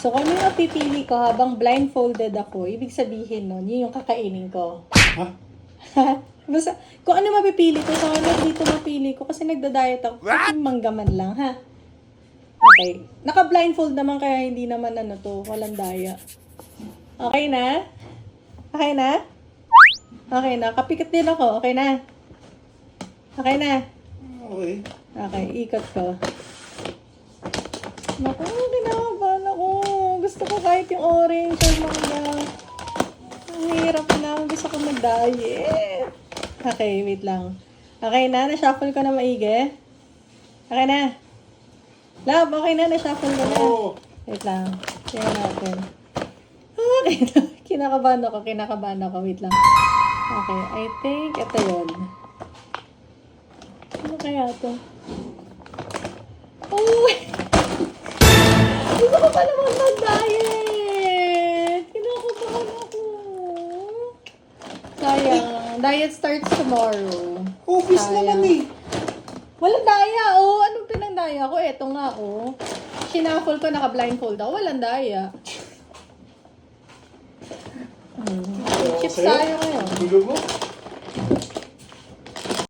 So, kung ano yung napipili ko habang blindfolded ako, ibig sabihin nun, yun yung kakainin ko. Ha? Basta, kung ano mapipili ko, sa ano dito mapili ko kasi nagda-diet ako. Kasi manggaman lang, ha? Okay. Naka-blindfold naman kaya hindi naman ano to, walang daya. Okay na? Okay na? Okay na. Kapikit din ako. Okay na? Okay na? Okay. Okay, ikot ko. Naku, kinakabahan ako. Gusto ko kahit yung orange or mangga. Ang hirap na. Gusto ko mag-diet. Okay, wait lang. Okay na? Na-shuffle ko na maigi? Okay na? Love, okay na? Na-shuffle ko na. Oo. Wait lang. Tingnan natin. Okay na. Kinakabahan ako. Wait lang. Okay, I think ito yun. Ano kaya ito? Oh! Gusto ko pa naman mag-diet! Kinakabahan ako. Sayang. Diet starts tomorrow. Obvious naman eh. Walang daya, oh. Anong pinang-daya ko? Eto nga, oh. Shuffle ko, naka-blindfold ako. Walang daya. Chips tayo ngayon. Gulo mo?